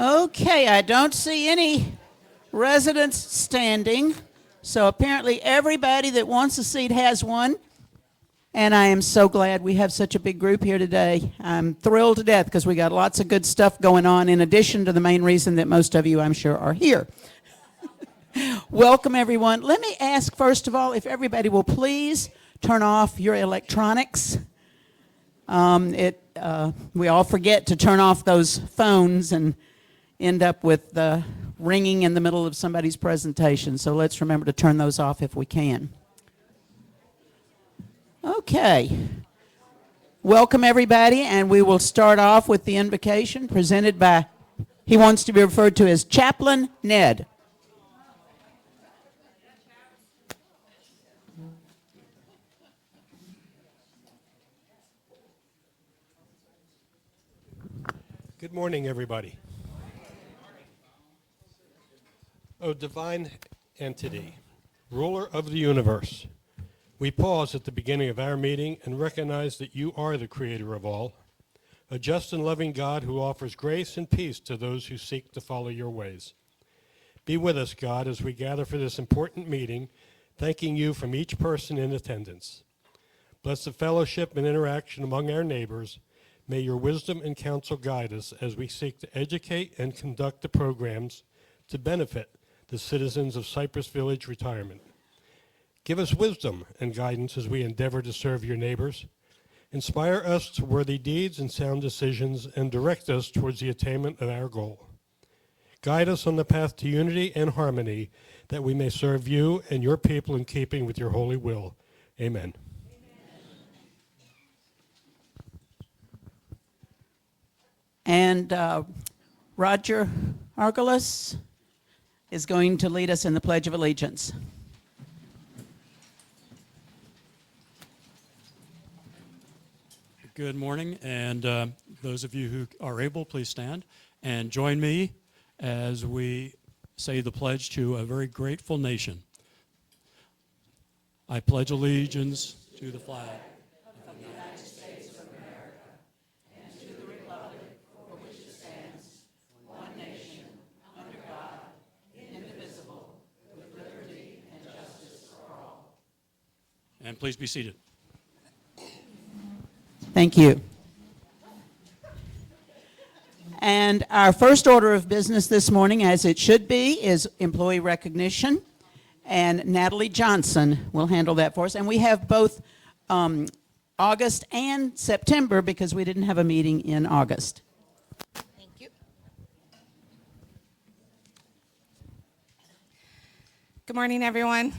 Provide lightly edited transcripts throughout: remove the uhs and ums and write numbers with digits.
Okay, I don't see any residents standing, so apparently everybody that wants a seat has one, and I am so glad we have such a big group here today. I'm thrilled to death because we got lots of good stuff going on in addition to the main reason that most of you, I'm sure, are here. Welcome, everyone. Let me ask, first of all, if everybody will please turn off your electronics. We all forget to turn off those phones and end up with ringing in the middle of somebody's presentation. So let's remember to turn those off if we can. Okay. Welcome, everybody, and we will start off with the invocation presented by, he wants to be referred to as Chaplain Ned. Good morning, everybody. O divine entity, ruler of the universe, we pause at the beginning of our meeting and recognize that you are the creator of all, a just and loving God who offers grace and peace to those who seek to follow your ways. Be with us, God, as we gather for this important meeting, thanking you from each person in attendance. Bless the fellowship and interaction among our neighbors. May your wisdom and counsel guide us as we seek to educate and conduct the programs to benefit the citizens of Cypress Village Retirement. Give us wisdom and guidance as we endeavor to serve your neighbors. Inspire us to worthy deeds and sound decisions and direct us towards the attainment of our goal. Guide us on the path to unity and harmony that we may serve you and your people in keeping with your holy will. Amen. And Roger Argalas is going to lead us in the Pledge of Allegiance. Good morning, and those of you who are able, please stand and join me as we say the pledge to a very grateful nation. I pledge allegiance to the flag of the United States of America and to the republic for which it stands, one nation, under God, indivisible, with liberty and justice for all. And please be seated. Thank you. And our first order of business this morning, as it should be, is employee recognition. And Natalie Johnson will handle that for us. And we have both August and September because we didn't have a meeting in August. Thank you. Good morning, everyone.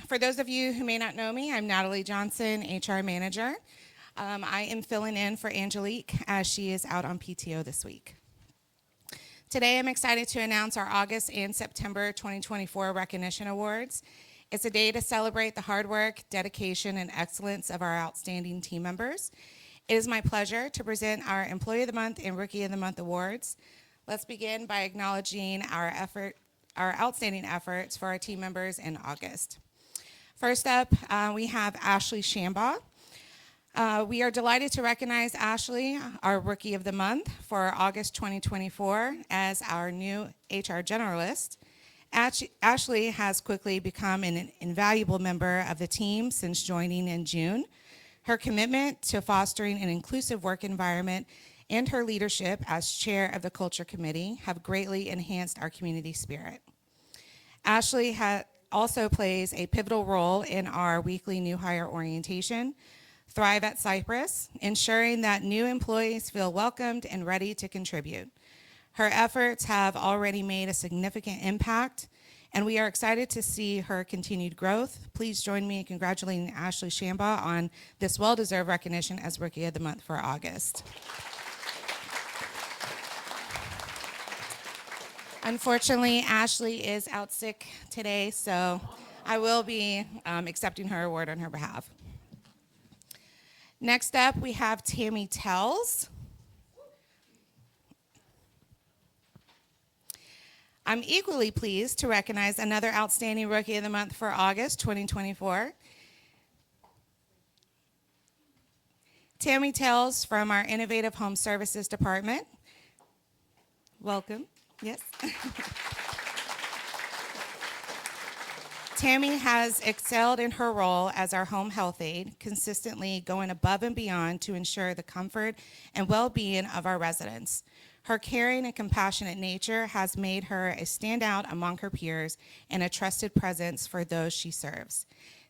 For those of you who may not know me, I'm Natalie Johnson, HR Manager. I am filling in for Angelique as she is out on PTO this week. Today, I'm excited to announce our August and September 2024 Recognition Awards. It's a day to celebrate the hard work, dedication, and excellence of our outstanding team members. It is my pleasure to present our Employee of the Month and Rookie of the Month awards. Let's begin by acknowledging our outstanding efforts for our team members in August. First up, we have Ashley Shambaugh. We are delighted to recognize Ashley, our Rookie of the Month, for August 2024 as our new HR Generalist. Ashley has quickly become an invaluable member of the team since joining in June. Her commitment to fostering an inclusive work environment and her leadership as chair of the Culture Committee have greatly enhanced our community spirit. Ashley also plays a pivotal role in our weekly new hire orientation, Thrive at Cypress, ensuring that new employees feel welcomed and ready to contribute. Her efforts have already made a significant impact, and we are excited to see her continued growth. Please join me in congratulating Ashley Shambaugh on this well-deserved recognition as Rookie of the Month for August. Unfortunately, Ashley is out sick today, so I will be accepting her award on her behalf. Next up, we have Tammy Tells. I'm equally pleased to recognize another outstanding Rookie of the Month for August 2024. Tammy Tells from our Innovative Home Services Department. Welcome. Yes. Tammy has excelled in her role as our home health aide, consistently going above and beyond to ensure the comfort and well-being of our residents. Her caring and compassionate nature has made her a standout among her peers and a trusted presence for those she serves.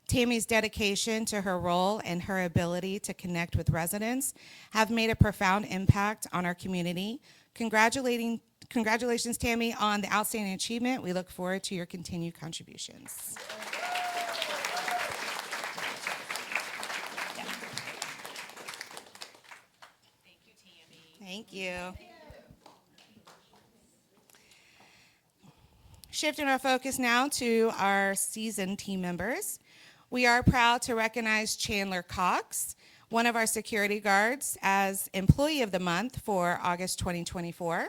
Tammy's dedication to her role and her ability to connect with residents have made a profound impact on our community. Congratulations, Tammy, on the outstanding achievement. We look forward to your continued contributions. Thank you, Tammy. Thank you. Shifting our focus now to our seasoned team members. We are proud to recognize Chandler Cox, one of our security guards, as Employee of the Month for August 2024.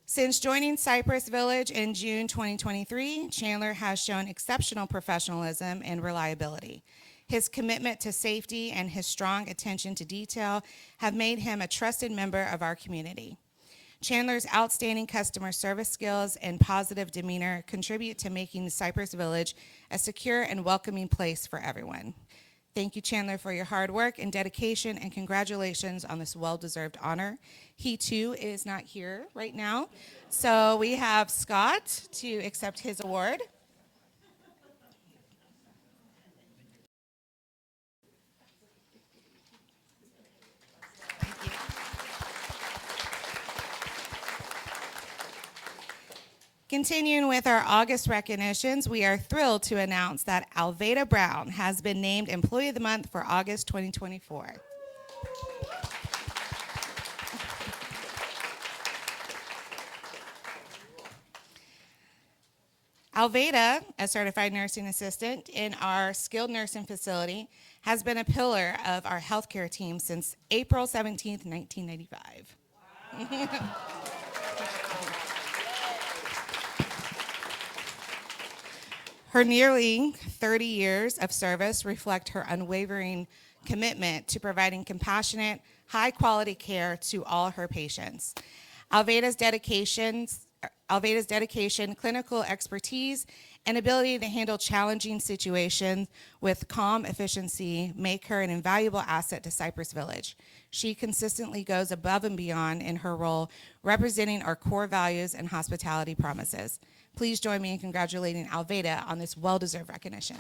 Since joining Cypress Village in June 2023, Chandler has shown exceptional professionalism and reliability. His commitment to safety and his strong attention to detail have made him a trusted member of our community. Chandler's outstanding customer service skills and positive demeanor contribute to making Cypress Village a secure and welcoming place for everyone. Thank you, Chandler, for your hard work and dedication, and congratulations on this well-deserved honor. He, too, is not here right now, so we have Scott to accept his award. Continuing with our August recognitions, we are thrilled to announce that Alveda Brown has been named Employee of the Month for August 2024. Alveda, a certified nursing assistant in our skilled nursing facility, has been a pillar of our healthcare team since April 17th, 1995. Wow. Her nearly 30 years of service reflect her unwavering commitment to providing compassionate, high-quality care to all her patients. Alveda's dedication, clinical expertise, and ability to handle challenging situations with calm efficiency make her an invaluable asset to Cypress Village. She consistently goes above and beyond in her role, representing our core values and hospitality promises. Please join me in congratulating Alveda on this well-deserved recognition.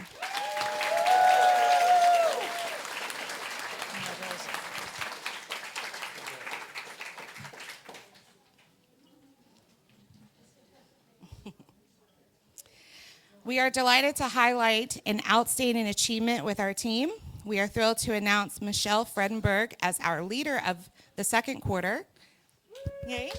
We are delighted to highlight an outstanding achievement with our team. We are thrilled to announce Michelle Fredenberg as our leader of the second quarter. Yay.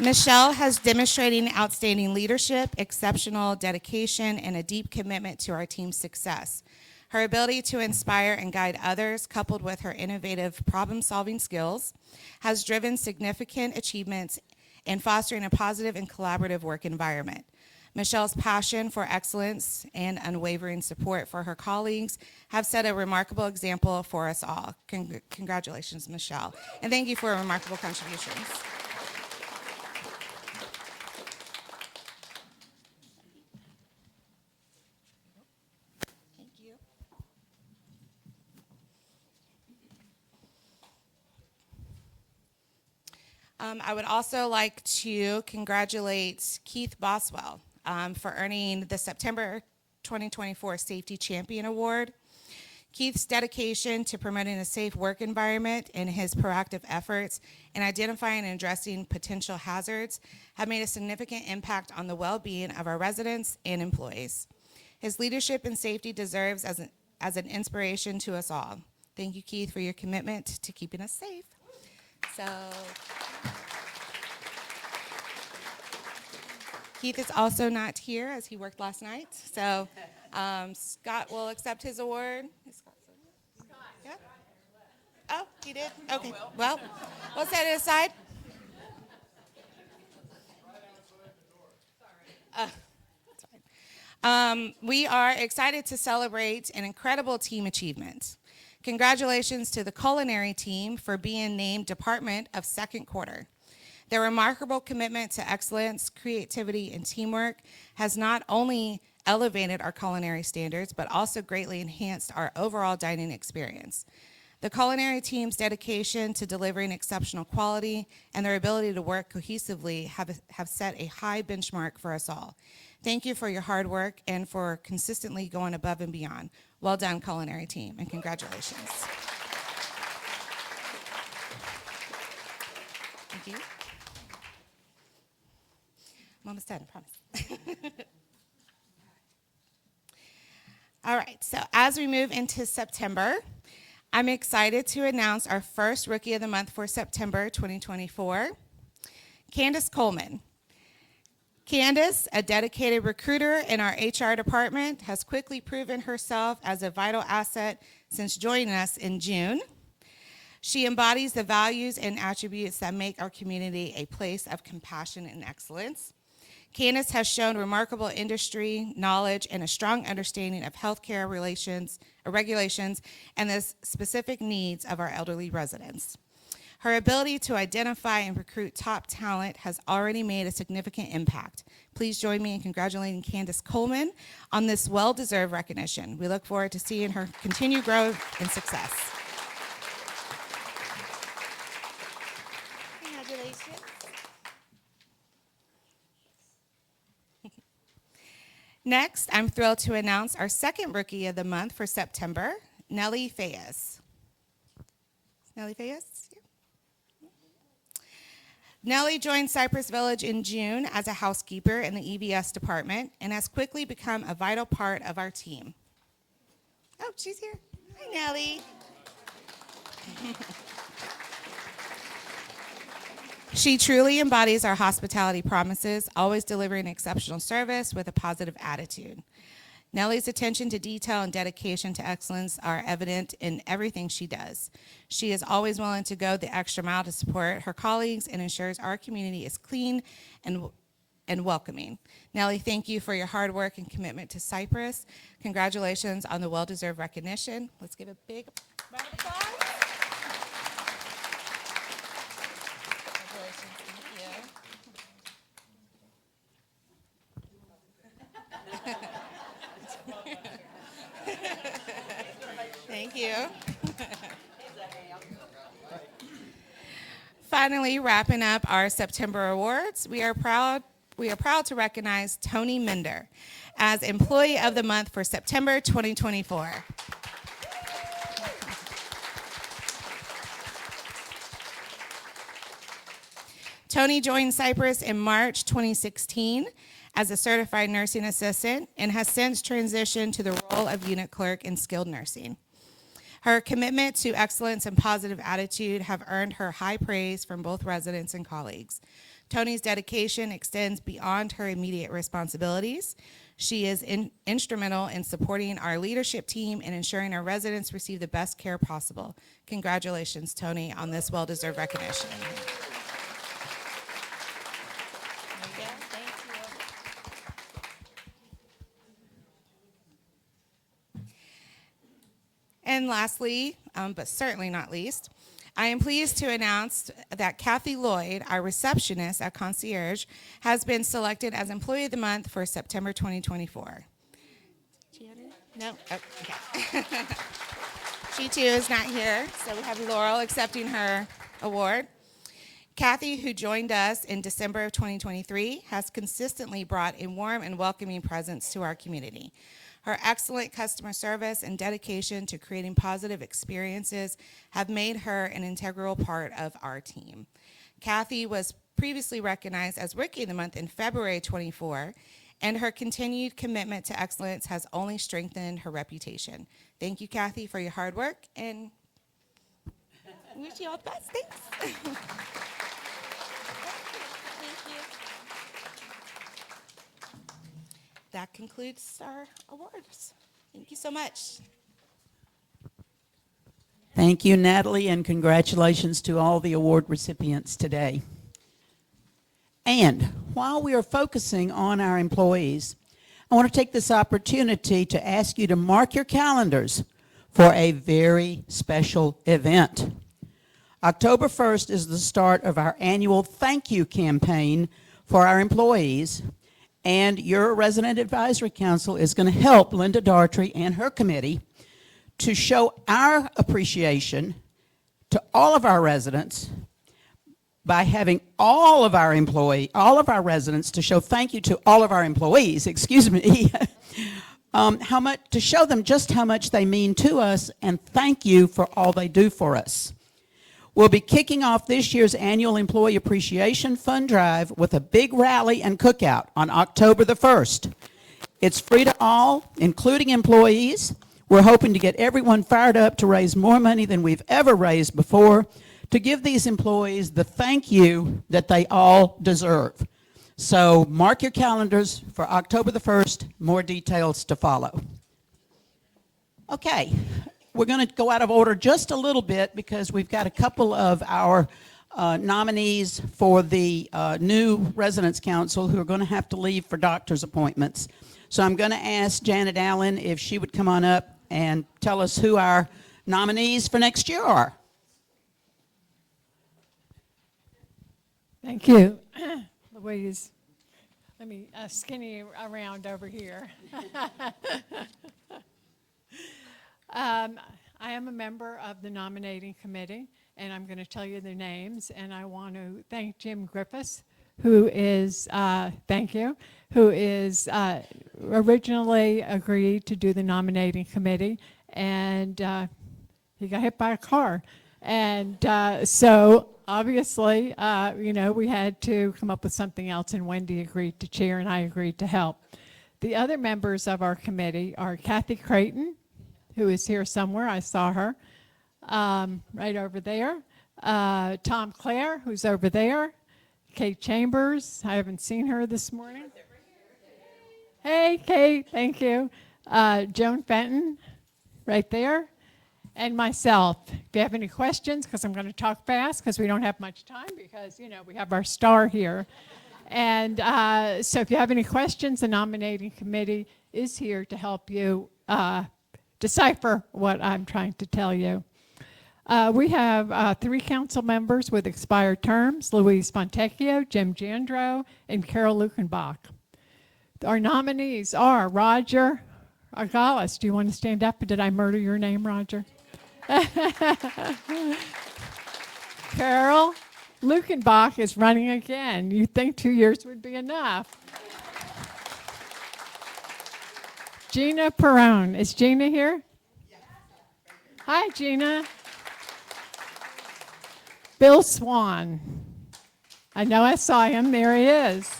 Michelle has demonstrated outstanding leadership, exceptional dedication, and a deep commitment to our team's success. Her ability to inspire and guide others, coupled with her innovative problem-solving skills, has driven significant achievements in fostering a positive and collaborative work environment. Michelle's passion for excellence and unwavering support for her colleagues have set a remarkable example for us all. Congratulations, Michelle, and thank you for remarkable contributions. Thank you. I would also like to congratulate Keith Boswell for earning the September 2024 Safety Champion Award. Keith's dedication to promoting a safe work environment and his proactive efforts in identifying and addressing potential hazards have made a significant impact on the well-being of our residents and employees. His leadership in safety deserves as an inspiration to us all. Thank you, Keith, for your commitment to keeping us safe. So, Keith is also not here as he worked last night. So, Scott will accept his award. Yeah? Oh, he did? Okay. Well, we'll set it aside. We are excited to celebrate an incredible team achievement. Congratulations to the culinary team for being named Department of Second Quarter. Their remarkable commitment to excellence, creativity, and teamwork has not only elevated our culinary standards, but also greatly enhanced our overall dining experience. The culinary team's dedication to delivering exceptional quality and their ability to work cohesively have set a high benchmark for us all. Thank you for your hard work and for consistently going above and beyond. Well done, culinary team, and congratulations. Thank you. I'm almost done, I promise. All right, so as we move into September, I'm excited to announce our first Rookie of the Month for September 2024, Candace Coleman. Candace, a dedicated recruiter in our HR department, has quickly proven herself as a vital asset since joining us in June. She embodies the values and attributes that make our community a place of compassion and excellence. Candace has shown remarkable industry knowledge and a strong understanding of healthcare regulations and the specific needs of our elderly residents. Her ability to identify and recruit top talent has already made a significant impact. Please join me in congratulating Candace Coleman on this well-deserved recognition. We look forward to seeing her continue growth and success. Congratulations. Next, I'm thrilled to announce our second Rookie of the Month for September, Nellie Fayez. Nellie Fayez? Yeah. Nellie joined Cypress Village in June as a housekeeper in the EBS department and has quickly become a vital part of our team. Oh, she's here. Hi, Nellie. She truly embodies our hospitality promises, always delivering exceptional service with a positive attitude. Nellie's attention to detail and dedication to excellence are evident in everything she does. She is always willing to go the extra mile to support her colleagues and ensures our community is clean and welcoming. Nellie, thank you for your hard work and commitment to Cypress. Congratulations on the well-deserved recognition. Let's give a big round of applause. Thank you. Finally, wrapping up our September awards, we are proud to recognize Tony Mender as Employee of the Month for September 2024. Tony joined Cypress in March 2016 as a certified nursing assistant and has since transitioned to the role of unit clerk in skilled nursing. Her commitment to excellence and positive attitude have earned her high praise from both residents and colleagues. Tony's dedication extends beyond her immediate responsibilities. She is instrumental in supporting our leadership team and ensuring our residents receive the best care possible. Congratulations, Tony, on this well-deserved recognition. And lastly, but certainly not least, I am pleased to announce that Kathy Lloyd, our receptionist at Concierge, has been selected as Employee of the Month for September 2024. No? Oh, okay. She too is not here, so we have Laurel accepting her award. Kathy, who joined us in December of 2023, has consistently brought a warm and welcoming presence to our community. Her excellent customer service and dedication to creating positive experiences have made her an integral part of our team. Kathy was previously recognized as Rookie of the Month in February 24, and her continued commitment to excellence has only strengthened her reputation. Thank you, Kathy, for your hard work, and I wish you all the best. Thanks. That concludes our awards. Thank you so much. Thank you, Natalie, and congratulations to all the award recipients today. And while we are focusing on our employees, I want to take this opportunity to ask you to mark your calendars for a very special event. October 1st is the start of our annual thank you campaign for our employees, and your Resident Advisory Council is going to help Linda Dartry and her committee to show our appreciation to all of our residents by having all of our residents to show thank you to all of our employees, excuse me, to show them just how much they mean to us and thank you for all they do for us. We'll be kicking off this year's annual Employee Appreciation Fund Drive with a big rally and cookout on October the 1st. It's free to all, including employees. We're hoping to get everyone fired up to raise more money than we've ever raised before, to give these employees the thank you that they all deserve. So mark your calendars for October the 1st, more details to follow. Okay, we're going to go out of order just a little bit because we've got a couple of our nominees for the new Residents Council who are going to have to leave for doctor's appointments. So I'm going to ask Janet Allen if she would come on up and tell us who our nominees for next year are. Thank you, Louise. Let me skinny around over here. I am a member of the nominating committee, and I'm going to tell you their names. And I want to thank Jim Griffiths, who is, thank you, who is originally agreed to do the nominating committee, and he got hit by a car. And so obviously, we had to come up with something else, and Wendy agreed to chair, and I agreed to help. The other members of our committee are Kathy Creighton, who is here somewhere. I saw her right over there. Tom Clare, who's over there. Kate Chambers, I haven't seen her this morning. Hey, Kate, thank you. Joan Fenton, right there. And myself. If you have any questions, because I'm going to talk fast because we don't have much time because, we have our star here. And so if you have any questions, the nominating committee is here to help you decipher what I'm trying to tell you. We have 3 council members with expired terms: Louise Fontecchio, Jim Jandro, and Carol Lukenbach. Our nominees are Roger Argalis. Do you want to stand up? Did I murder your name, Roger? Carol Lukenbach is running again. You'd think 2 years would be enough. Gina Perrone. Is Gina here? Hi, Gina. Bill Swan. I know I saw him. There he is.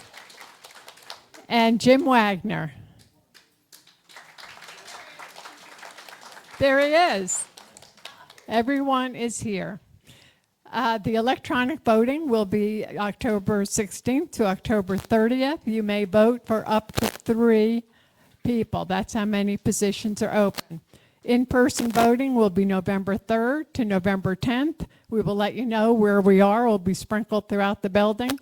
And Jim Wagner. There he is. Everyone is here. The electronic voting will be October 16th to October 30th. You may vote for up to 3 people. That's how many positions are open. In-person voting will be November 3rd to November 10th. We will let you know where we are. We'll be sprinkled throughout the building.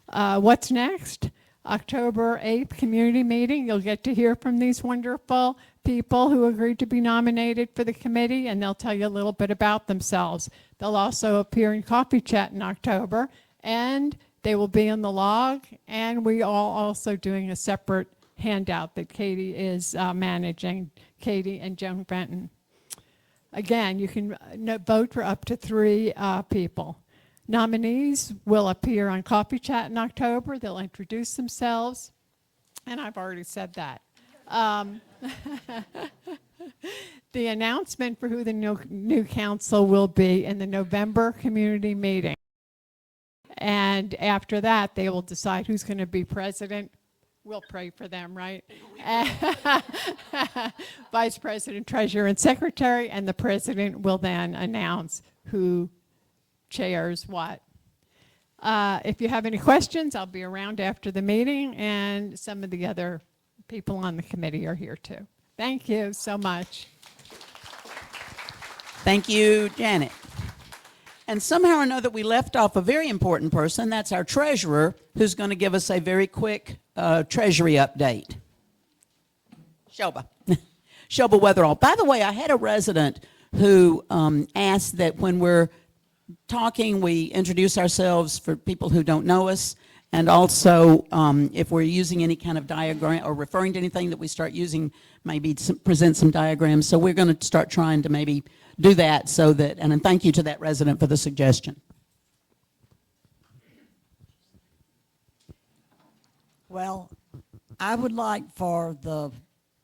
What's next? October 8th community meeting. You'll get to hear from these wonderful people who agreed to be nominated for the committee, and they'll tell you a little bit about themselves. They'll also appear in Coffee Chat in October, and they will be in the log, and we are also doing a separate handout that Katie is managing, Katie and Joan Fenton. Again, you can vote for up to 3 people. Nominees will appear on Coffee Chat in October. They'll introduce themselves, and I've already said that. The announcement for who the new council will be in the November community meeting. And after that, they will decide who's going to be president. We'll pray for them, right? Vice President, Treasurer, and Secretary, and the president will then announce who chairs what. If you have any questions, I'll be around after the meeting, and some of the other people on the committee are here too. Thank you so much. Thank you, Janet. And somehow or another, we left off a very important person. That's our treasurer, who's going to give us a very quick treasury update. Shoba. Shelba Weatherall. By the way, I had a resident who asked that when we're talking, we introduce ourselves for people who don't know us, and also if we're using any kind of diagram or referring to anything, that we start using, maybe present some diagrams. So we're going to start trying to maybe do that, so that, and thank you to that resident for the suggestion. Well, I would like for the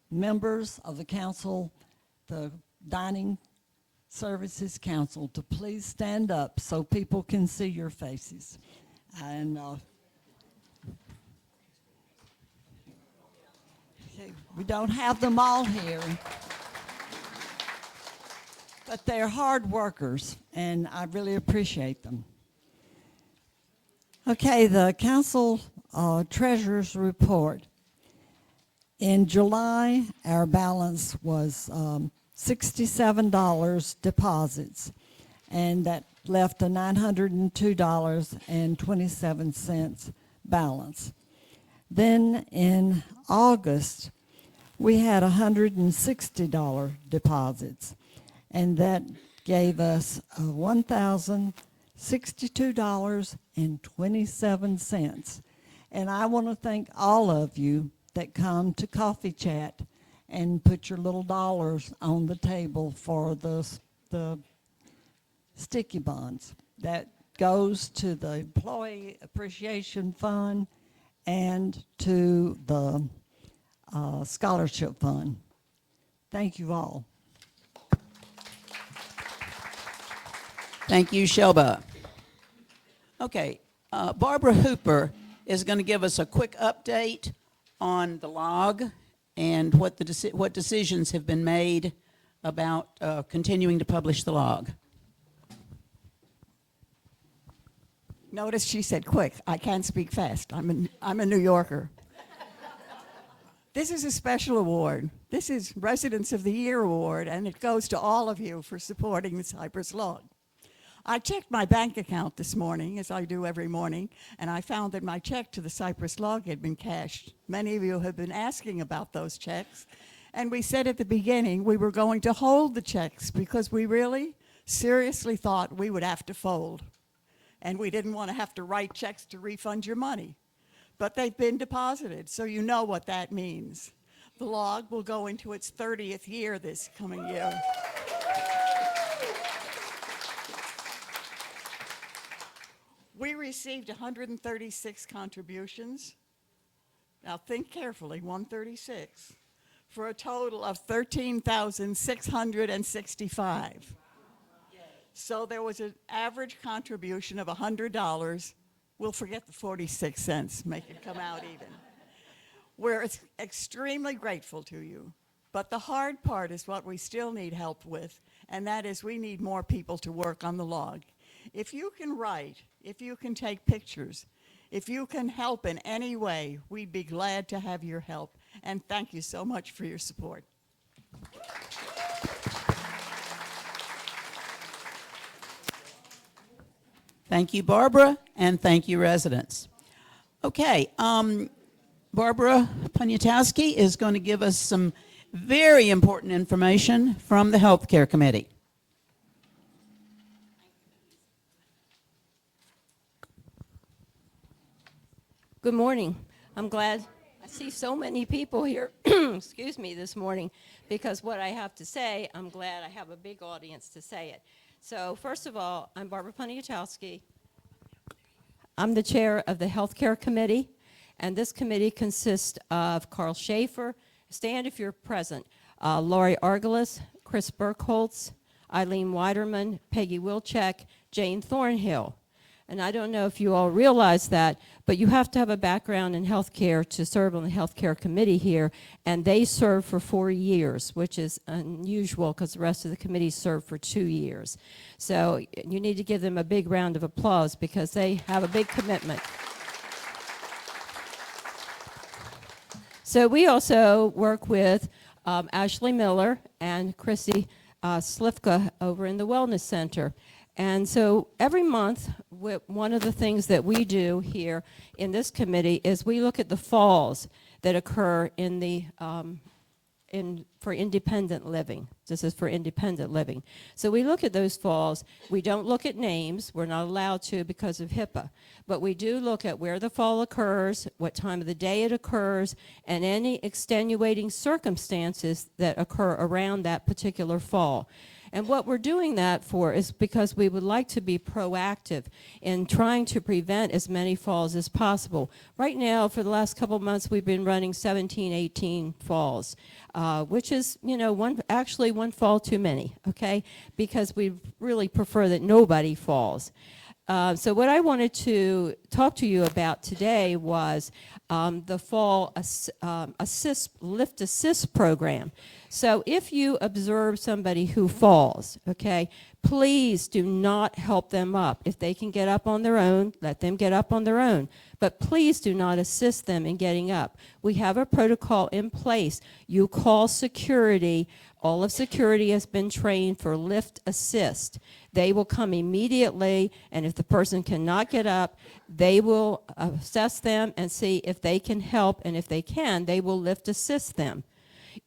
members of the council, the Dining Services Council, to please stand up so people can see your faces. And we don't have them all here, but they're hard workers, and I really appreciate them. Okay, the council treasurer's report. In July, our balance was $67 deposits, and that left a $902.27 balance. Then in August, we had $160 deposits, and that gave us $1,062.27. And I want to thank all of you that come to Coffee Chat and put your little dollars on the table for the sticky bonds. That goes to the Employee Appreciation Fund and to the Scholarship Fund. Thank you all. Thank you, Shelba. Okay, Barbara Hooper is going to give us a quick update on the log and what decisions have been made about continuing to publish the log. Notice she said quick. I can't speak fast. I'm a New Yorker. This is a special award. This is Residents of the Year Award, and it goes to all of you for supporting the Cypress Log. I checked my bank account this morning, as I do every morning, and I found that my check to the Cypress Log had been cashed. Many of you have been asking about those checks, and we said at the beginning we were going to hold the checks because we really seriously thought we would have to fold, and we didn't want to have to write checks to refund your money. But they've been deposited, so you know what that means. The log will go into its 30th year this coming year. We received 136 contributions. Now think carefully, 136, for a total of 13,665. So there was an average contribution of $100. We'll forget the 46 cents, make it come out even. We're extremely grateful to you. But the hard part is what we still need help with, and that is we need more people to work on the log. If you can write, if you can take pictures, if you can help in any way, we'd be glad to have your help. And thank you so much for your support. Thank you, Barbara, and thank you, residents. Okay, Barbara Poniatowski is going to give us some very important information from the Healthcare Committee. Good morning. I'm glad I see so many people here, excuse me, this morning, because what I have to say, I'm glad I have a big audience to say it. So first of all, I'm Barbara Poniatowski. I'm the chair of the Healthcare Committee, and this committee consists of Carl Schaefer, stand if you're present, Laurie Argelis, Chris Burkholz, Eileen Weiderman, Peggy Wilczek, Jane Thornhill. And I don't know if you all realize that, but you have to have a background in healthcare to serve on the Healthcare Committee here, and they serve for 4 years, which is unusual because the rest of the committee serve for 2 years. So you need to give them a big round of applause because they have a big commitment. So we also work with Ashley Miller and Chrissy Slifka over in the Wellness Center. And so every month, one of the things that we do here in this committee is we look at the falls that occur in the for independent living. This is for independent living. So we look at those falls. We don't look at names. We're not allowed to because of HIPAA. But we do look at where the fall occurs, what time of the day it occurs, and any extenuating circumstances that occur around that particular fall. And what we're doing that for is because we would like to be proactive in trying to prevent as many falls as possible. Right now, for the last couple of months, we've been running 17, 18 falls, which is, you know, one fall too many, okay? Because we really prefer that nobody falls. So what I wanted to talk to you about today was the fall lift assist program. So if you observe somebody who falls, okay, please do not help them up. If they can get up on their own, let them get up on their own. But please do not assist them in getting up. We have a protocol in place. You call security. All of security has been trained for lift assist. They will come immediately, and if the person cannot get up, they will assess them and see if they can help, and if they can, they will lift assist them.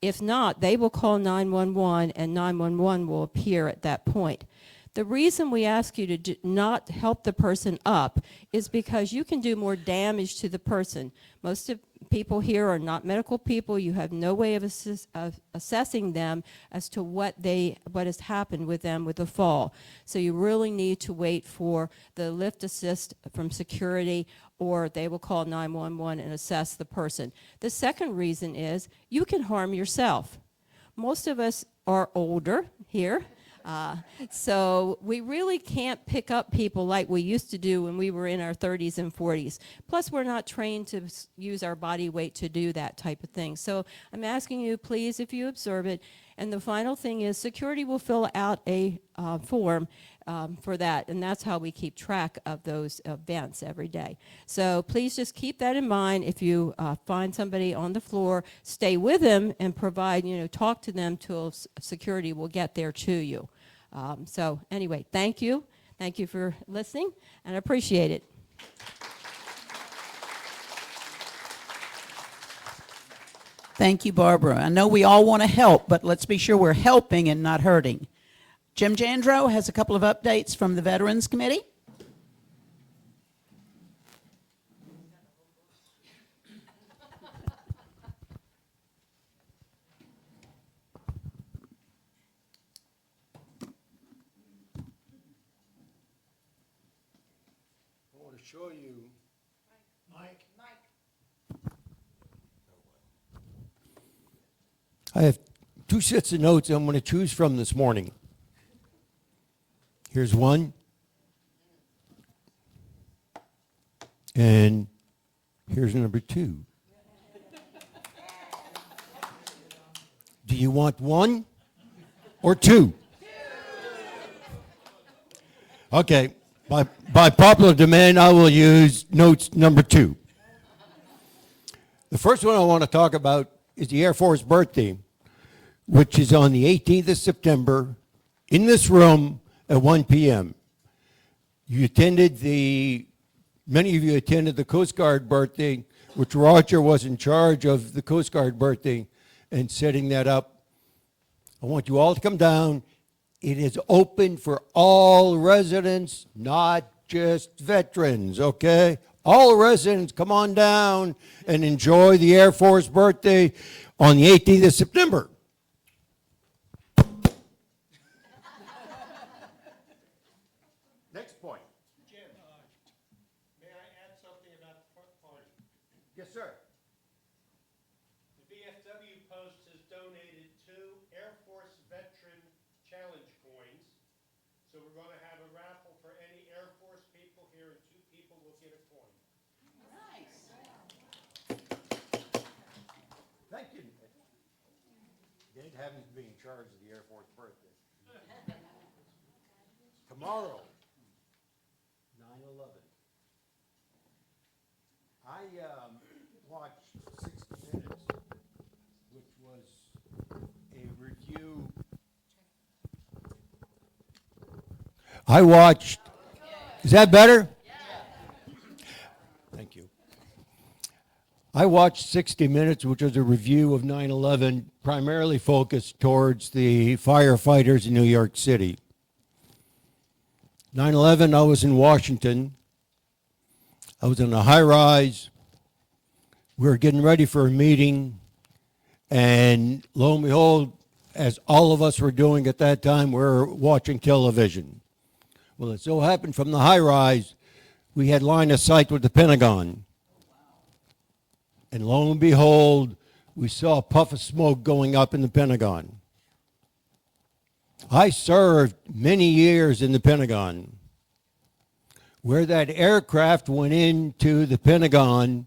If not, they will call 911, and 911 will appear at that point. The reason we ask you to not help the person up is because you can do more damage to the person. Most of people here are not medical people. You have no way of assessing them as to what has happened with them with the fall. So you really need to wait for the lift assist from security, or they will call 911 and assess the person. The second reason is you can harm yourself. Most of us are older here. So we really can't pick up people like we used to do when we were in our 30s and 40s. Plus, we're not trained to use our body weight to do that type of thing. So I'm asking you, please, if you observe it. And the final thing is security will fill out a form for that, and that's how we keep track of those events every day. So please just keep that in mind. If you find somebody on the floor, stay with them and provide, talk to them till security will get there to you. So anyway, thank you. Thank you for listening, and I appreciate it. Thank you, Barbara. I know we all want to help, but let's be sure we're helping and not hurting. Jim Jandro has a couple of updates from the Veterans Committee. I want to show you. Mike. I have two sets of notes I'm going to choose from this morning. Here's one. And here's number two. Do you want one or two? Okay. By popular demand, I will use notes number two. The first one I want to talk about is the Air Force birthday, which is on the 18th of September in this room at 1 p.m. Many of you attended the Coast Guard birthday, which Roger was in charge of the Coast Guard birthday and setting that up. I want you all to come down. It is open for all residents, not just veterans, okay? All residents, come on down and enjoy the Air Force birthday on the 18th of September. Next point. Jim, may I add something about the front party? Yes, sir. The VFW Post has donated 2 Air Force Veteran Challenge coins. So we're going to have a raffle for any Air Force people here, and 2 people will get a coin. Thank you. Dave happens to be in charge of the Air Force birthday. Tomorrow, 9/11. I watched 60 Minutes, which was a review. I watched. Is that better? Thank you. I watched 60 Minutes, which was a review of 9/11, primarily focused towards the firefighters in New York City. 9/11, I was in Washington. I was in a high rise. We were getting ready for a meeting, and lo and behold, as all of us were doing at that time, we were watching television. Well, it so happened from the high rise, we had line of sight with the Pentagon. And lo and behold, we saw a puff of smoke going up in the Pentagon. I served many years in the Pentagon. Where that aircraft went into the Pentagon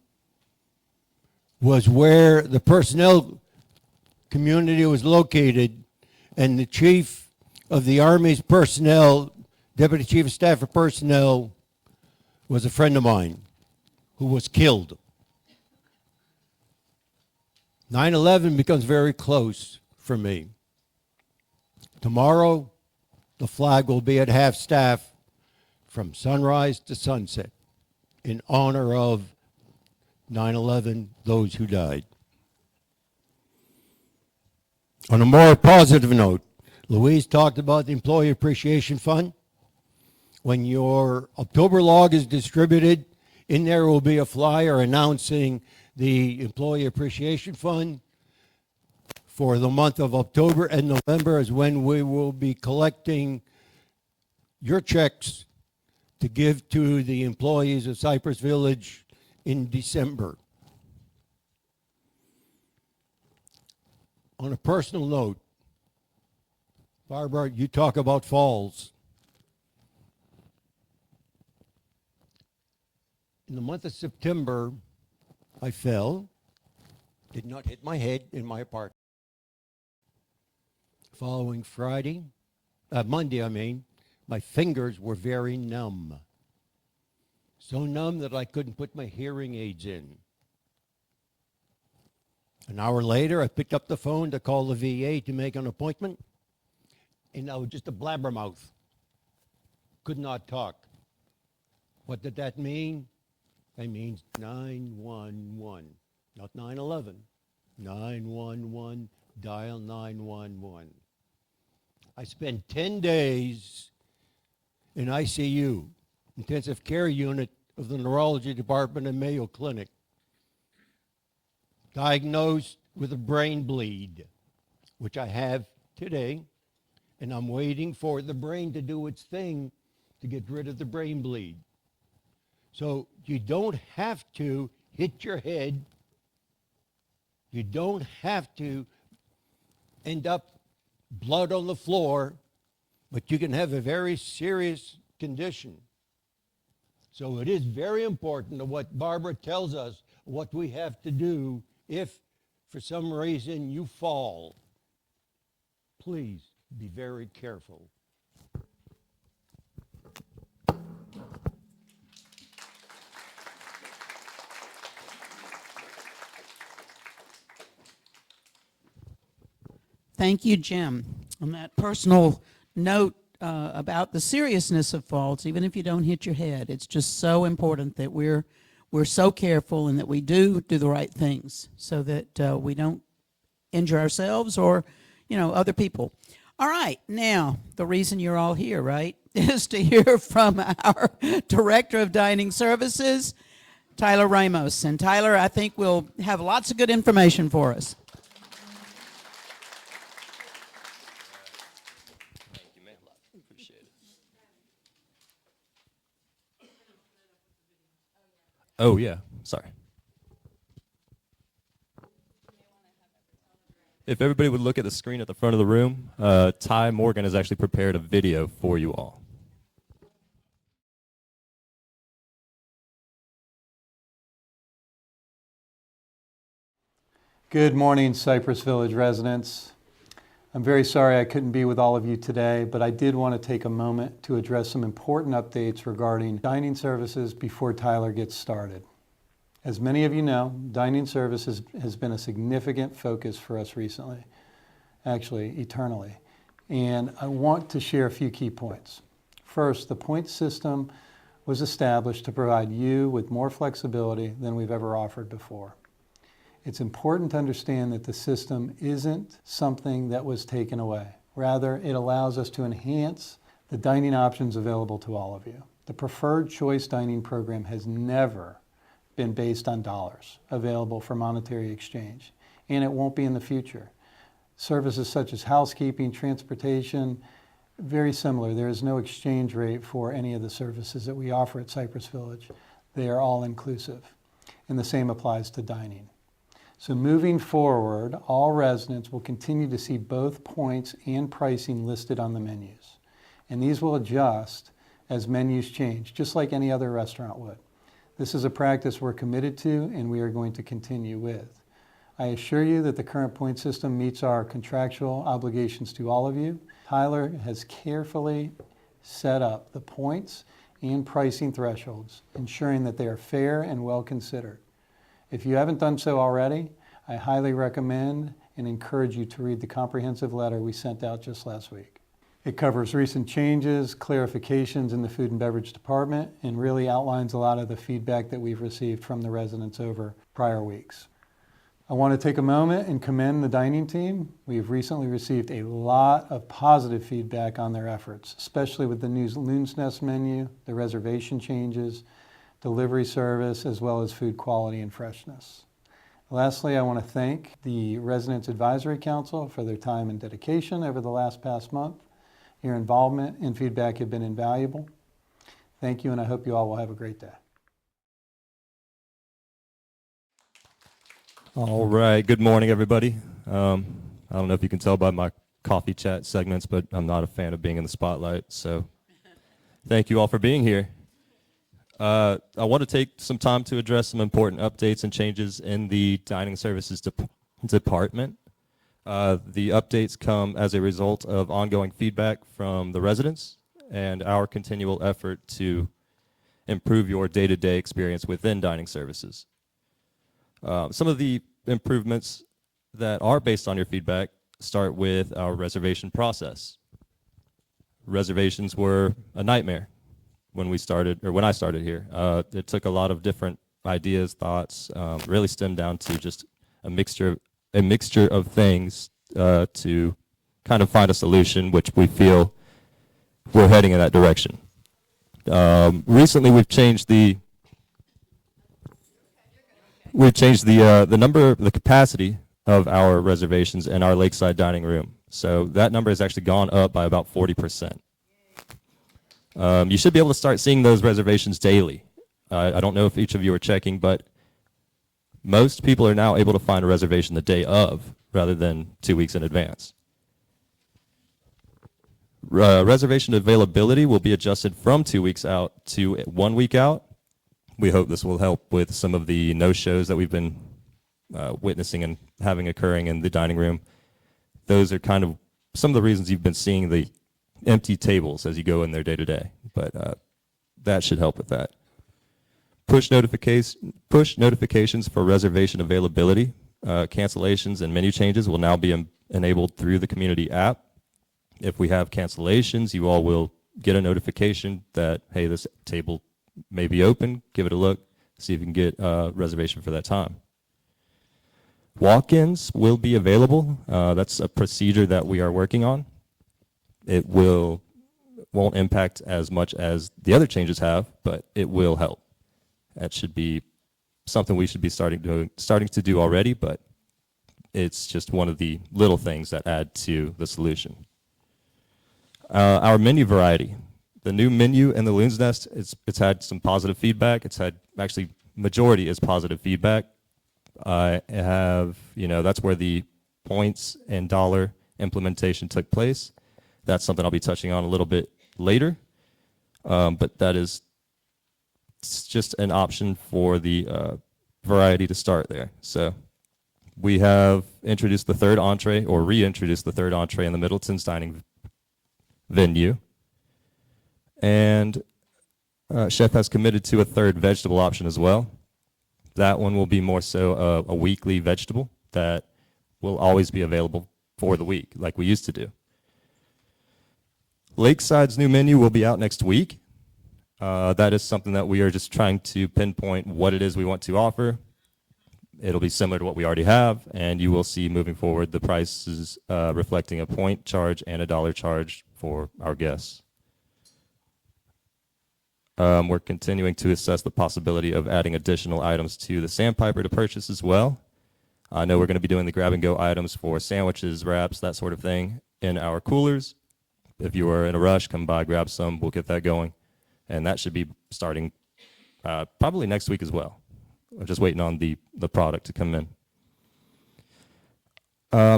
was where the personnel community was located, and the chief of the Army's personnel, Deputy Chief of Staff of Personnel, was a friend of mine who was killed. 9/11 becomes very close for me. Tomorrow, the flag will be at half-staff from sunrise to sunset in honor of 9/11, those who died. On a more positive note, Louise talked about the Employee Appreciation Fund. When your October log is distributed, in there will be a flyer announcing the Employee Appreciation Fund. For the month of October and November is when we will be collecting your checks to give to the employees of Cypress Village in December. On a personal note, Barbara, you talk about falls. In the month of September, I fell, did not hit my head in my apartment. Following Monday, my fingers were very numb. So numb that I couldn't put my hearing aids in. An hour later, I picked up the phone to call the VA to make an appointment, and I was just a blabbermouth. Could not talk. What did that mean? That means 911, not 9/11. 911, dial 911. I spent 10 days in ICU, intensive care unit of the neurology department at Mayo Clinic, diagnosed with a brain bleed, which I have today, and I'm waiting for the brain to do its thing to get rid of the brain bleed. So you don't have to hit your head. You don't have to end up blood on the floor, but you can have a very serious condition. So it is very important that what Barbara tells us, what we have to do if for some reason you fall. Please be very careful. Thank you, Jim. On that personal note about the seriousness of falls, even if you don't hit your head, it's just so important that we're so careful and that we do the right things so that we don't injure ourselves or, other people. All right, now, the reason you're all here, right, is to hear from our Director of Dining Services, Tyler Ramos. And Tyler, I think, will have lots of good information for us. Oh, yeah. Sorry. If everybody would look at the screen at the front of the room, Ty Morgan has actually prepared a video for you all. Good morning, Cypress Village residents. I'm very sorry I couldn't be with all of you today, but I did want to take a moment to address some important updates regarding dining services before Tyler gets started. As many of you know, dining services has been a significant focus for us recently, actually eternally. And I want to share a few key points. First, the points system was established to provide you with more flexibility than we've ever offered before. It's important to understand that the system isn't something that was taken away. Rather, it allows us to enhance the dining options available to all of you. The Preferred Choice Dining program has never been based on dollars available for monetary exchange, and it won't be in the future. Services such as housekeeping, transportation, very similar. There is no exchange rate for any of the services that we offer at Cypress Village. They are all inclusive, and the same applies to dining. So moving forward, all residents will continue to see both points and pricing listed on the menus, and these will adjust as menus change, just like any other restaurant would. This is a practice we're committed to and we are going to continue with. I assure you that the current point system meets our contractual obligations to all of you. Tyler has carefully set up the points and pricing thresholds, ensuring that they are fair and well considered. If you haven't done so already, I highly recommend and encourage you to read the comprehensive letter we sent out just last week. It covers recent changes, clarifications in the food and beverage department, and really outlines a lot of the feedback that we've received from the residents over prior weeks. I want to take a moment and commend the dining team. We've recently received a lot of positive feedback on their efforts, especially with the new Loon's Nest menu, the reservation changes, delivery service, as well as food quality and freshness. Lastly, I want to thank the Residents Advisory Council for their time and dedication over the past month. Your involvement and feedback have been invaluable. Thank you, and I hope you all will have a great day. All right. Good morning, everybody. I don't know if you can tell by my coffee chat segments, but I'm not a fan of being in the spotlight. So thank you all for being here. I want to take some time to address some important updates and changes in the dining services department. The updates come as a result of ongoing feedback from the residents and our continual effort to improve your day-to-day experience within dining services. Some of the improvements that are based on your feedback start with our reservation process. Reservations were a nightmare when I started here. It took a lot of different ideas, thoughts, really stemmed down to just a mixture of things to kind of find a solution, which we feel we're heading in that direction. Recently, we've changed the the capacity of our reservations in our lakeside dining room. So that number has actually gone up by about 40%. You should be able to start seeing those reservations daily. I don't know if each of you are checking, but most people are now able to find a reservation the day of rather than 2 weeks in advance. Reservation availability will be adjusted from 2 weeks out to 1 week out. We hope this will help with some of the no-shows that we've been witnessing and having occurring in the dining room. Those are kind of some of the reasons you've been seeing the empty tables as you go in there day to day, but that should help with that. Push notifications for reservation availability, cancellations, and menu changes will now be enabled through the community app. If we have cancellations, you all will get a notification that, hey, this table may be open. Give it a look, see if you can get a reservation for that time. Walk-ins will be available. That's a procedure that we are working on. It won't impact as much as the other changes have, but it will help. That should be something we should be starting to do already, but it's just one of the little things that add to the solution. Our menu variety. The new menu in the Loon's Nest, it's had some positive feedback. It's had, actually, majority is positive feedback. That's where the points and dollar implementation took place. That's something I'll be touching on a little bit later. But that is just an option for the variety to start there. So we have introduced the third entree, or reintroduced the third entree in the Middleton's dining venue. And Chef has committed to a third vegetable option as well. That one will be more so a weekly vegetable that will always be available for the week, like we used to do. Lakeside's new menu will be out next week. That is something that we are just trying to pinpoint what it is we want to offer. It'll be similar to what we already have, and you will see moving forward the prices reflecting a point charge and a dollar charge for our guests. We're continuing to assess the possibility of adding additional items to the Sandpiper to purchase as well. I know we're going to be doing the grab-and-go items for sandwiches, wraps, that sort of thing in our coolers. If you are in a rush, come by, grab some. We'll get that going. And that should be starting probably next week as well. We're just waiting on the product to come in.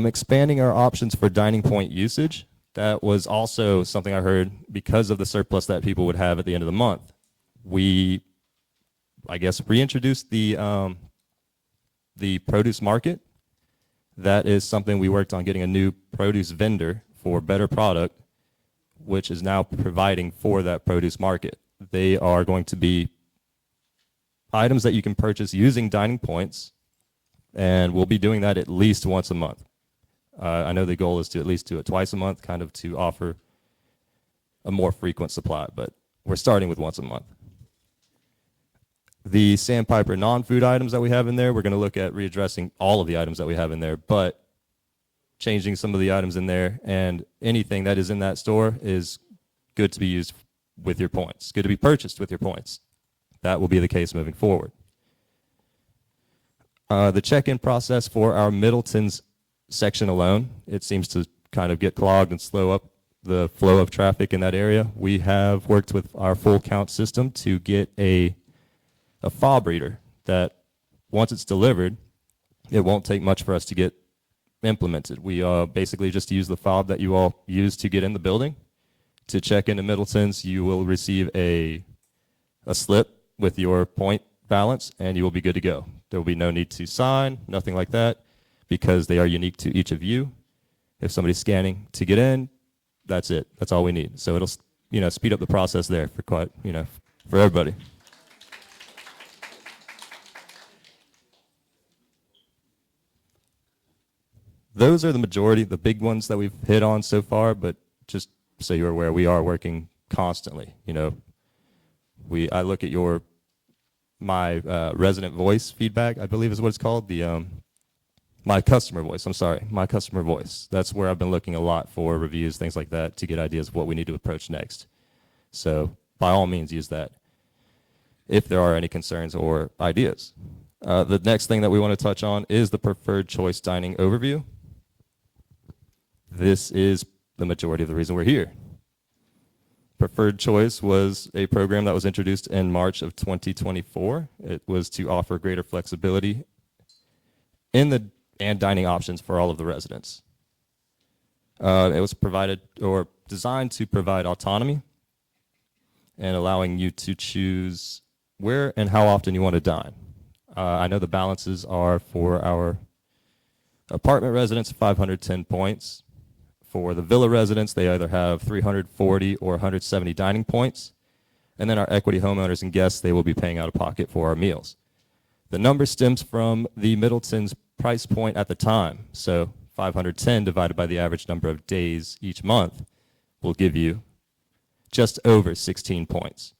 Expanding our options for dining point usage. That was also something I heard because of the surplus that people would have at the end of the month. We, I guess, reintroduced the produce market. That is something we worked on getting a new produce vendor for better product, which is now providing for that produce market. They are going to be items that you can purchase using dining points, and we'll be doing that at least once a month. I know the goal is to at least do it twice a month, kind of to offer a more frequent supply, but we're starting with once a month. The Sandpiper non-food items that we have in there, we're going to look at readdressing all of the items that we have in there, but changing some of the items in there, and anything that is in that store is good to be used with your points, good to be purchased with your points. That will be the case moving forward. The check-in process for our Middleton's section alone, it seems to kind of get clogged and slow up the flow of traffic in that area. We have worked with our full count system to get a fob reader that once it's delivered, it won't take much for us to get implemented. We basically just use the fob that you all use to get in the building. To check into Middleton's, you will receive a slip with your point balance, and you will be good to go. There will be no need to sign, nothing like that, because they are unique to each of you. If somebody's scanning to get in, that's it. That's all we need. So it'll, speed up the process there for for everybody. Those are the majority, the big ones that we've hit on so far, but just so you're aware, we are working constantly. I look at my resident voice feedback, I believe is what it's called, my customer voice, my customer voice. That's where I've been looking a lot for reviews, things like that, to get ideas of what we need to approach next. So by all means, use that if there are any concerns or ideas. The next thing that we want to touch on is the preferred choice dining overview. This is the majority of the reason we're here. Preferred Choice was a program that was introduced in March of 2024. It was to offer greater flexibility and dining options for all of the residents. It was provided or designed to provide autonomy and allowing you to choose where and how often you want to dine. I know the balances are for our apartment residents, 510 points. For the villa residents, they either have 340 or 170 dining points. And then our equity homeowners and guests, they will be paying out of pocket for our meals. The number stems from the Middleton's price point at the time. So 510 divided by the average number of days each month will give you just over 16 points.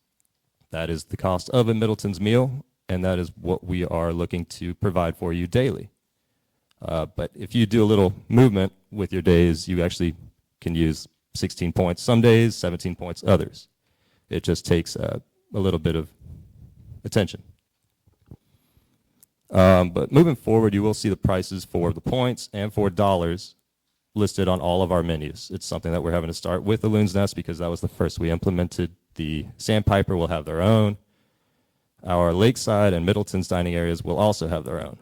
That is the cost of a Middleton's meal, and that is what we are looking to provide for you daily. But if you do a little movement with your days, you actually can use 16 points some days, 17 points others. It just takes a little bit of attention. But moving forward, you will see the prices for the points and for dollars listed on all of our menus. It's something that we're having to start with the Loon's Nest because that was the first we implemented. The Sandpiper will have their own. Our Lakeside and Middleton's dining areas will also have their own.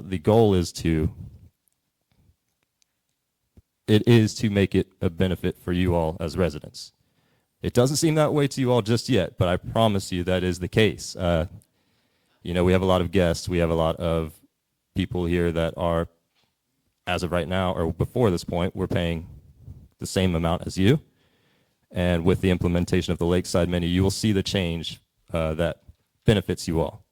The goal is to make it a benefit for you all as residents. It doesn't seem that way to you all just yet, but I promise you that is the case. We have a lot of guests. We have a lot of people here that are, as of right now, or before this point, we're paying the same amount as you. And with the implementation of the Lakeside menu, you will see the change that benefits you all.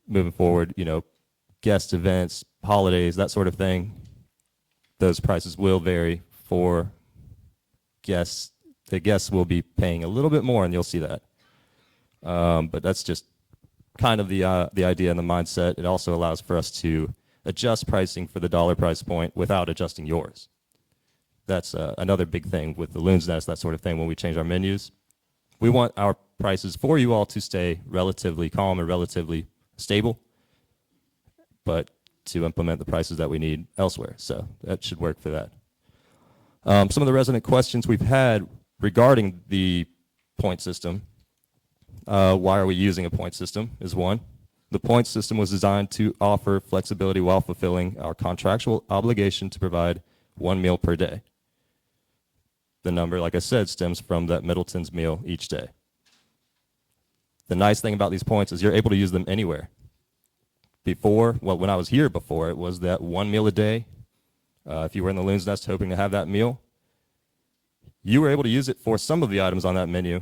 Moving forward, guest events, holidays, that sort of thing, those prices will vary for guests. The guests will be paying a little bit more, and you'll see that. But that's just kind of the idea and the mindset. It also allows for us to adjust pricing for the dollar price point without adjusting yours. That's another big thing with the Loon's Nest, that sort of thing, when we change our menus. We want our prices for you all to stay relatively calm and relatively stable, but to implement the prices that we need elsewhere. So that should work for that. Some of the resident questions we've had regarding the point system. Why are we using a point system is one. The point system was designed to offer flexibility while fulfilling our contractual obligation to provide 1 meal per day. The number, like I said, stems from that Middleton's meal each day. The nice thing about these points is you're able to use them anywhere. When I was here before, it was that 1 meal a day. If you were in the Loon's Nest hoping to have that meal, you were able to use it for some of the items on that menu,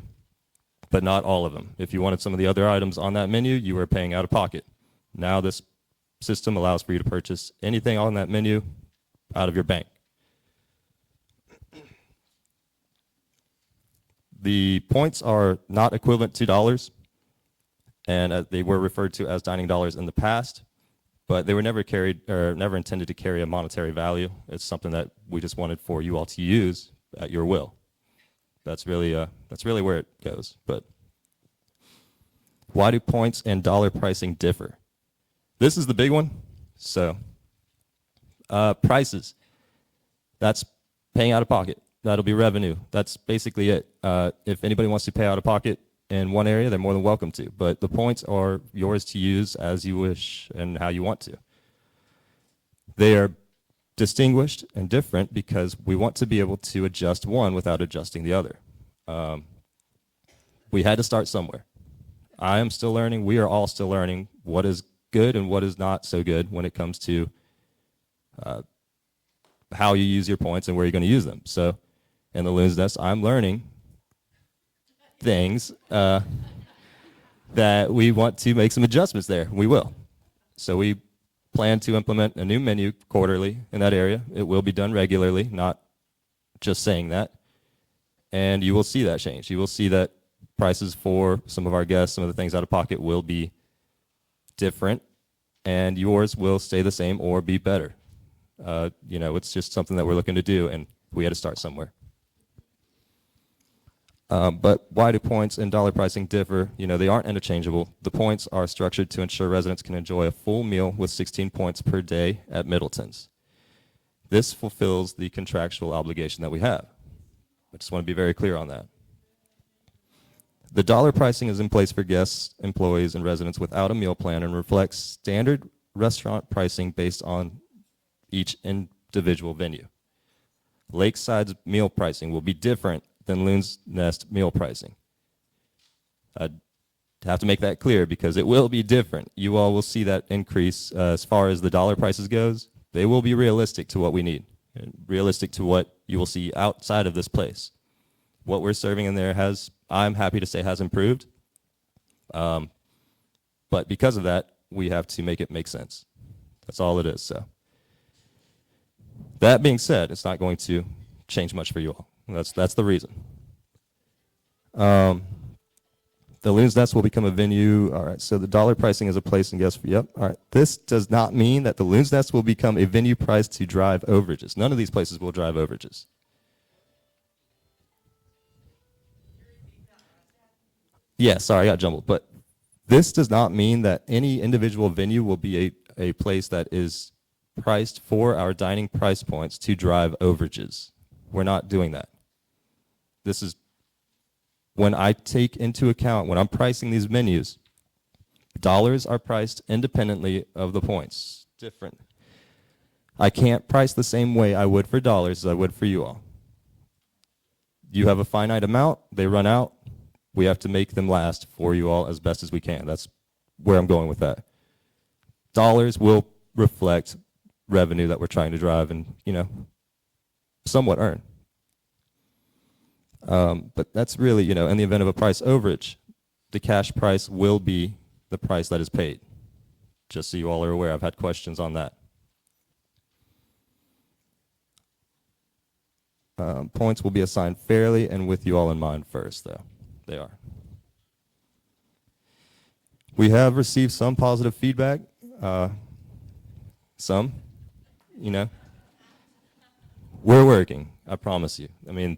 but not all of them. If you wanted some of the other items on that menu, you were paying out of pocket. Now this system allows for you to purchase anything on that menu out of your bank. The points are not equivalent to dollars, and they were referred to as dining dollars in the past, but they were never never intended to carry a monetary value. It's something that we just wanted for you all to use at your will. That's really where it goes. But why do points and dollar pricing differ? This is the big one. So prices, that's paying out of pocket. That'll be revenue. That's basically it. If anybody wants to pay out of pocket in one area, they're more than welcome to. But the points are yours to use as you wish and how you want to. They are distinguished and different because we want to be able to adjust one without adjusting the other. We had to start somewhere. I am still learning. We are all still learning what is good and what is not so good when it comes to how you use your points and where you're going to use them. So in the Loon's Nest, I'm learning things that we want to make some adjustments there. We will. So we plan to implement a new menu quarterly in that area. It will be done regularly, not just saying that. And you will see that change. You will see that prices for some of our guests, some of the things out of pocket will be different, and yours will stay the same or be better. It's just something that we're looking to do, and we had to start somewhere. But why do points and dollar pricing differ? They aren't interchangeable. The points are structured to ensure residents can enjoy a full meal with 16 points per day at Middleton's. This fulfills the contractual obligation that we have. I just want to be very clear on that. The dollar pricing is in place for guests, employees, and residents without a meal plan and reflects standard restaurant pricing based on each individual venue. Lakeside's meal pricing will be different than Loon's Nest meal pricing. I have to make that clear because it will be different. You all will see that increase as far as the dollar prices goes. They will be realistic to what we need, and realistic to what you will see outside of this place. What we're serving in there I'm happy to say, has improved. But because of that, we have to make it make sense. That's all it is. So that being said, it's not going to change much for you all. That's the reason. The Loon's Nest will become a venue. All right, so the dollar pricing is a place and guest. Yep, all right. This does not mean that the Loon's Nest will become a venue priced to drive overages. None of these places will drive overages. Yeah, sorry, I got jumbled. But this does not mean that any individual venue will be a place that is priced for our dining price points to drive overages. We're not doing that. This is when I take into account, when I'm pricing these menus, dollars are priced independently of the points. Different. I can't price the same way I would for dollars as I would for you all. You have a finite amount, they run out. We have to make them last for you all as best as we can. That's where I'm going with that. Dollars will reflect revenue that we're trying to drive and, somewhat earn. But that's really, in the event of a price overage, the cash price will be the price that is paid. Just so you all are aware, I've had questions on that. Points will be assigned fairly and with you all in mind first, though. They are. We have received some positive feedback. Some, you know. We're working, I promise you. I mean,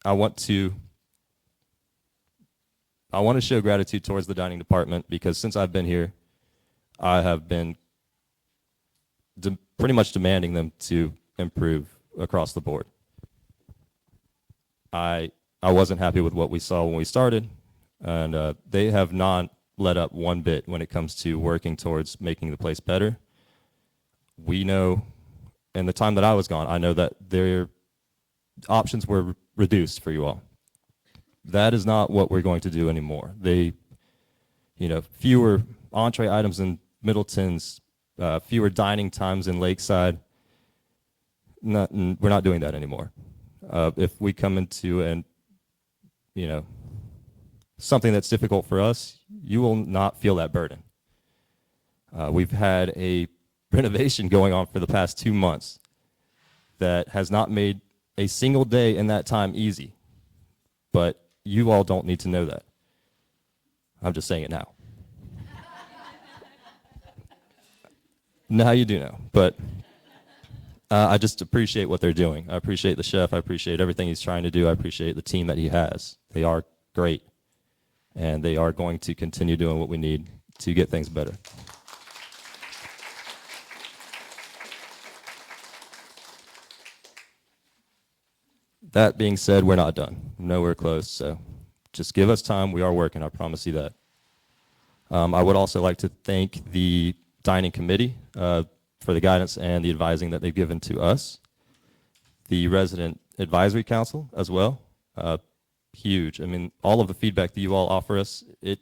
I want to show gratitude towards the dining department because since I've been here, I have been pretty much demanding them to improve across the board. I wasn't happy with what we saw when we started, and they have not let up one bit when it comes to working towards making the place better. We know, in the time that I was gone, I know that their options were reduced for you all. That is not what we're going to do anymore. Fewer entree items in Middleton's, fewer dining times in Lakeside. We're not doing that anymore. If we come into something that's difficult for us, you will not feel that burden. We've had a renovation going on for the past 2 months that has not made a single day in that time easy. But you all don't need to know that. I'm just saying it now. Now you do know. But I just appreciate what they're doing. I appreciate the chef. I appreciate everything he's trying to do. I appreciate the team that he has. They are great. And they are going to continue doing what we need to get things better. That being said, we're not done. Nowhere close. So just give us time. We are working. I promise you that. I would also like to thank the dining committee for the guidance and the advising that they've given to us. The resident advisory council as well. Huge. I mean, all of the feedback that you all offer us, it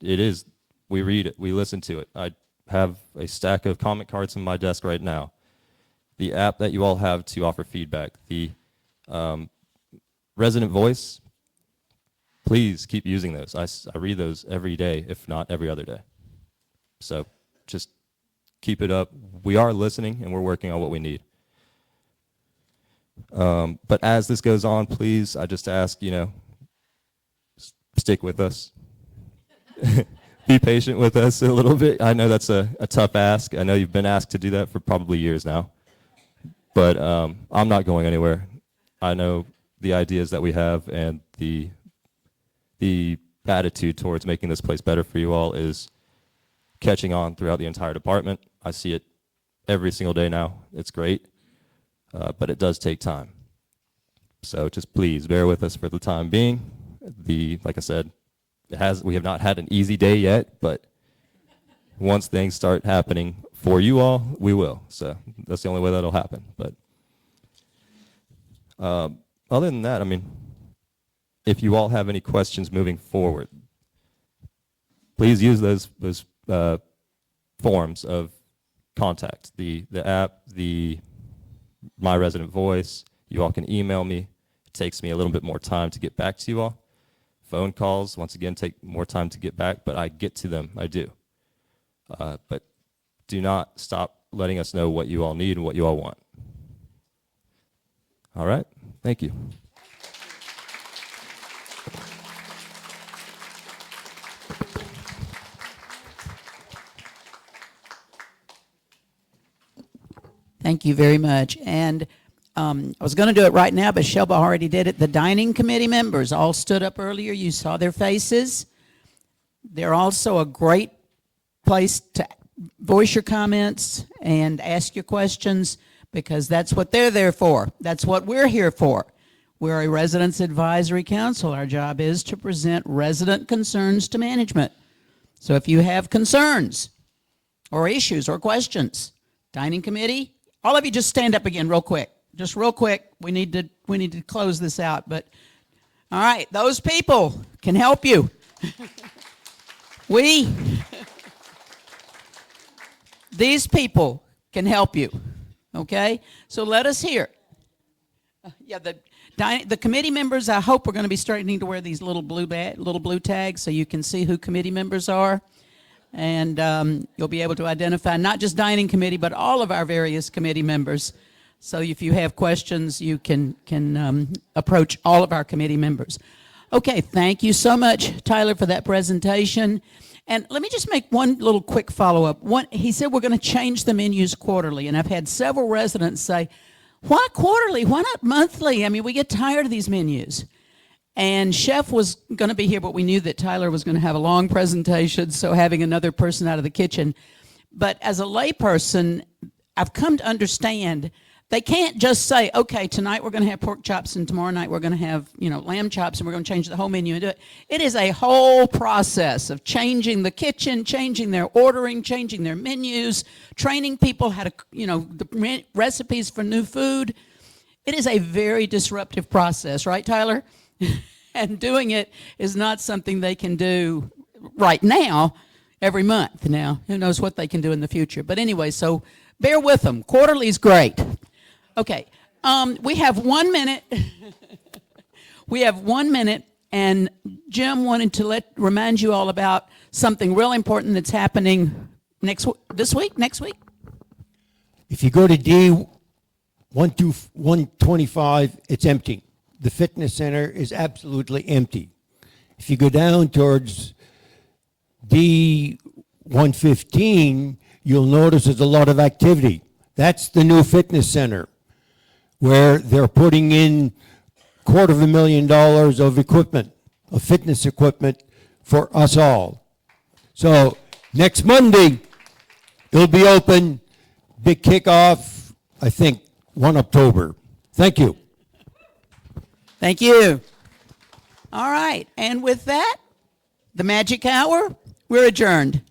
is, we read it, we listen to it. I have a stack of comment cards on my desk right now. The app that you all have to offer feedback, the resident voice, please keep using those. I read those every day, if not every other day. So just keep it up. We are listening and we're working on what we need. But as this goes on, please, I just ask, stick with us. Be patient with us a little bit. I know that's a tough ask. I know you've been asked to do that for probably years now. But I'm not going anywhere. I know the ideas that we have and the attitude towards making this place better for you all is catching on throughout the entire department. I see it every single day now. It's great, but it does take time. So just please bear with us for the time being. Like I said, we have not had an easy day yet, but once things start happening for you all, we will. So that's the only way that'll happen. But other than that, I mean, if you all have any questions moving forward, please use those forms of contact. The app, the My Resident Voice. You all can email me. It takes me a little bit more time to get back to you all. Phone calls, once again, take more time to get back, but I get to them. I do. But do not stop letting us know what you all need and what you all want. All right? Thank you. Thank you very much. And I was going to do it right now, but Shelba already did it. The dining committee members all stood up earlier. You saw their faces. They're also a great place to voice your comments and ask your questions because that's what they're there for. That's what we're here for. We're a residents advisory council. Our job is to present resident concerns to management. So if you have concerns or issues or questions, dining committee, all of you just stand up again real quick. Just real quick. We need to close this out. But all right, those people can help you. These people can help you. Okay? So let us hear. Yeah, the committee members, I hope, are going to be starting to wear these little blue tags so you can see who committee members are. And you'll be able to identify not just dining committee, but all of our various committee members. So if you have questions, you can approach all of our committee members. Okay, thank you so much, Tyler, for that presentation. And let me just make one little quick follow-up. He said we're going to change the menus quarterly, and I've had several residents say, why quarterly? Why not monthly? I mean, we get tired of these menus. And Chef was going to be here, but we knew that Tyler was going to have a long presentation, so having another person out of the kitchen. But as a layperson, I've come to understand they can't just say, okay, tonight we're going to have pork chops and tomorrow night we're going to have, lamb chops and we're going to change the whole menu and do it. It is a whole process of changing the kitchen, changing their ordering, changing their menus, training people how to, the recipes for new food. It is a very disruptive process, right, Tyler? And doing it is not something they can do right now, every month. Now, who knows what they can do in the future. But anyway, so bear with them. Quarterly is great. Okay, we have 1 minute. We have 1 minute, and Jim wanted to remind you all about something real important that's happening next week. If you go to D125, it's empty. The fitness center is absolutely empty. If you go down towards D115, you'll notice there's a lot of activity. That's the new fitness center, where they're putting in $250,000 of equipment, of fitness equipment for us all. So next Monday, it'll be open. Big kickoff, I think, 1 October. Thank you. Thank you. All right, and with that, the magic hour, we're adjourned.